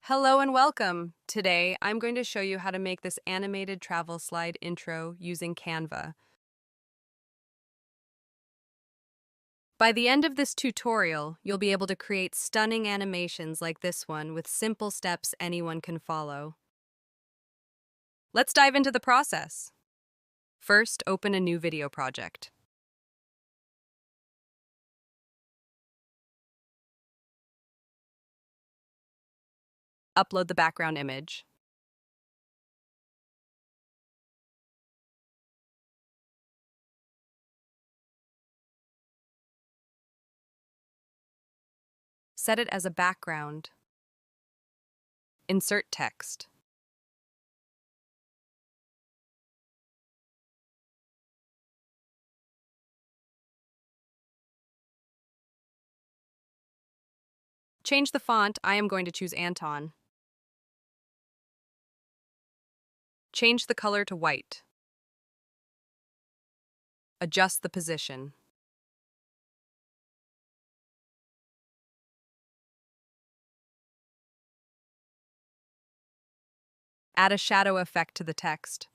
Hello and welcome. Today, I'm going to show you how to make this animated travel slide intro using Canva. By the end of this tutorial, you'll be able to create stunning animations like this one with simple steps anyone can follow. Let's dive into the process. First, open a new video project. Upload the background image. Set it as a background. Insert text. Change the font. I am going to choose Anton. Change the color to white. Adjust the position. Add a shadow effect to the text.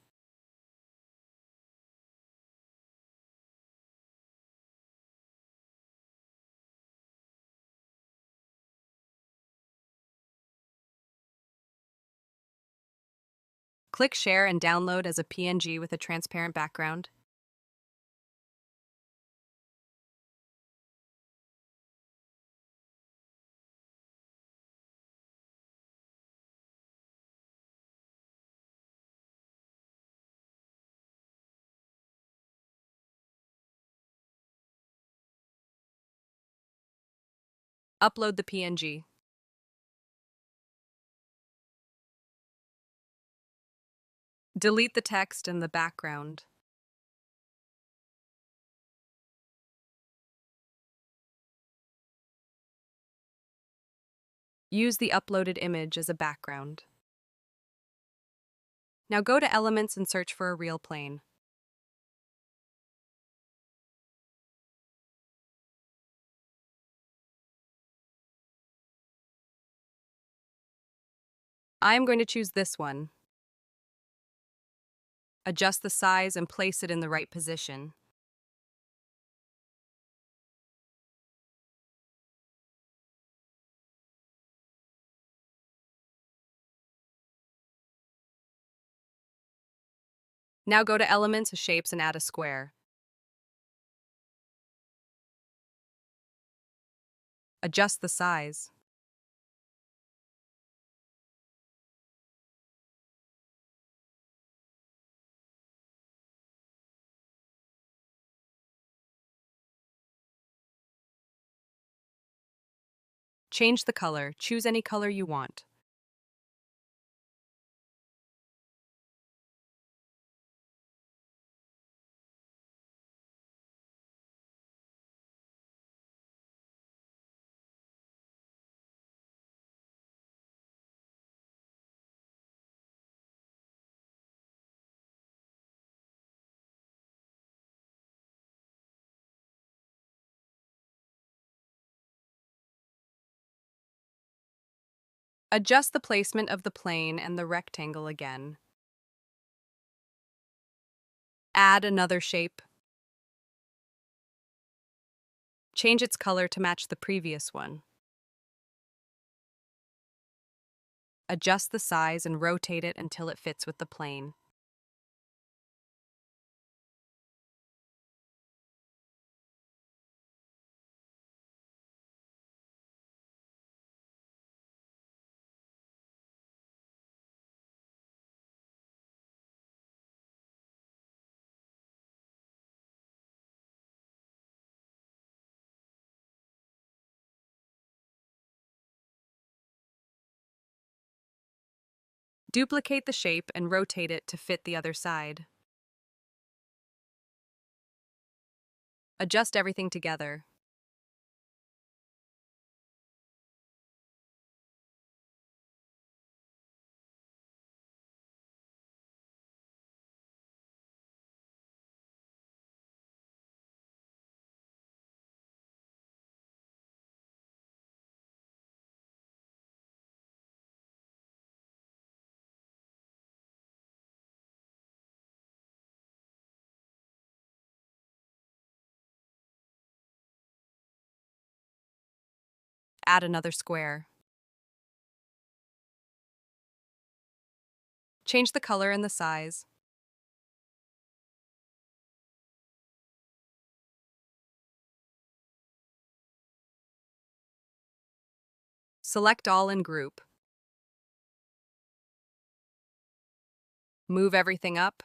Click Share and download as a PNG with a transparent background. Upload the PNG. Delete the text and the background. Use the uploaded image as a background. Now go to Elements and search for a real plane. I am going to choose this one. Adjust the size and place it in the right position. Now go to Elements, Shapes, and add a square. Adjust the size. Change the color. Choose any color you want. Adjust the placement of the plane and the rectangle again. Add another shape. Change its color to match the previous one. Adjust the size and rotate it until it fits with the plane. Duplicate the shape and rotate it to fit the other side. Adjust everything together. Add another square. Change the color and the size. Select all and group. Move everything up.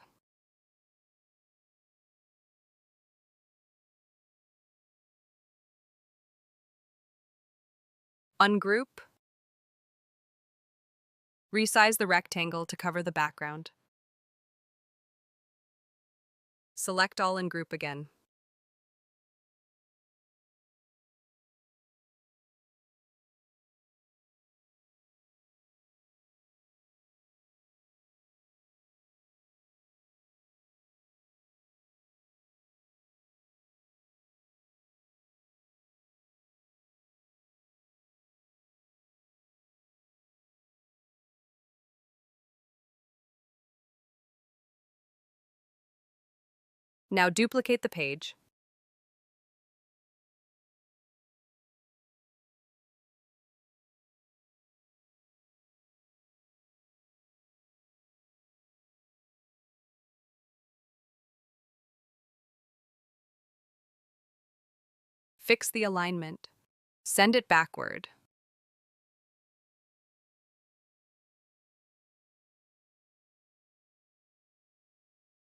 Ungroup. Resize the rectangle to cover the background. Select all and group again. Now duplicate the page. Fix the alignment. Send it backward.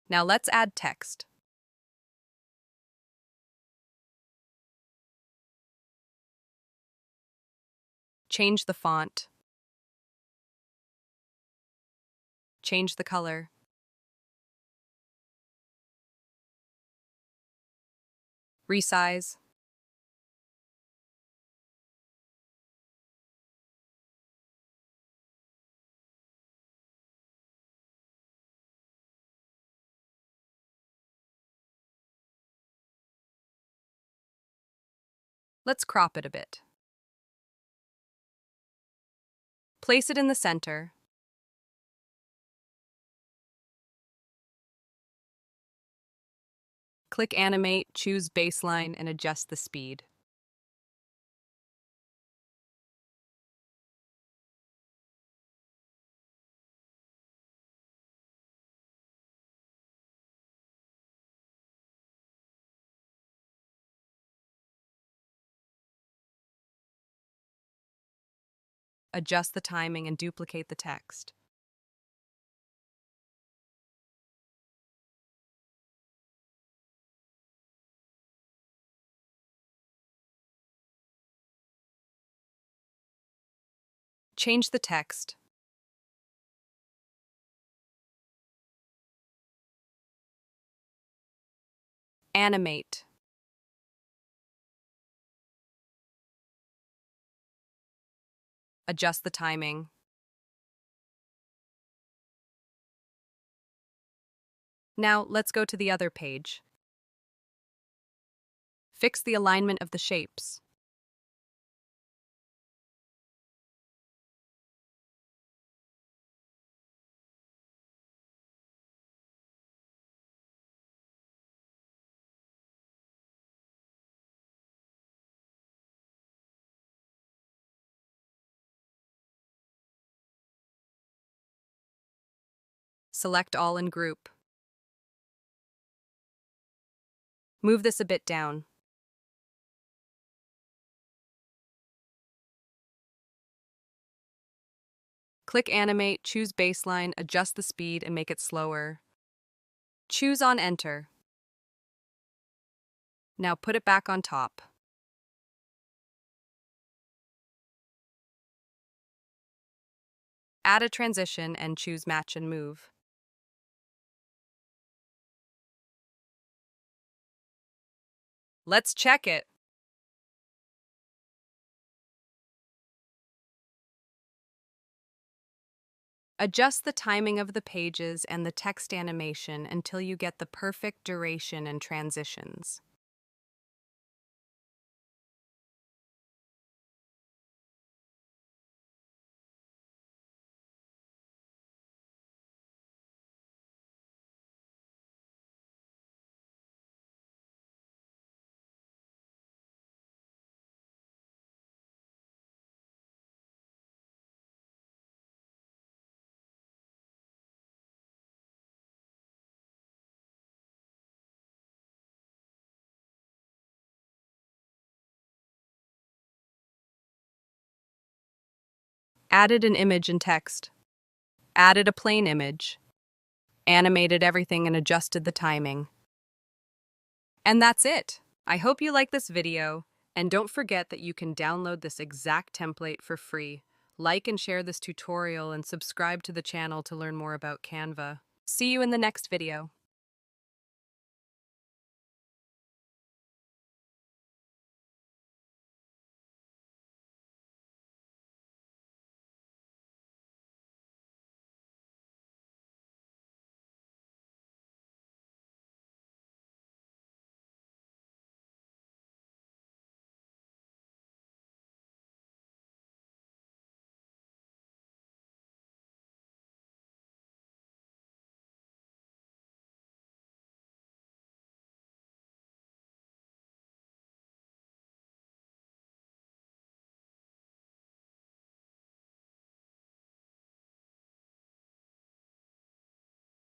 Now let's add text. Change the font. Change the color. Resize. Let's crop it a bit. Place it in the center. Click Animate, choose Baseline, and adjust the speed. Adjust the timing and duplicate the text. Change the text. Animate. Adjust the timing. Now, let's go to the other page. Fix the alignment of the shapes. Select all and group. Move this a bit down. Click Animate, choose Baseline, adjust the speed, and make it slower. Choose on Enter. Now put it back on top. Add a transition and choose Match and Move. Let's check it. Adjust the timing of the pages and the text animation until you get the perfect duration and transitions. Added an image and text. Added a plain image. Animated everything and adjusted the timing. And that's it. I hope you like this video, and don't forget that you can download this exact template for free. Like and share this tutorial and subscribe to the channel to learn more about Canva. See you in the next video.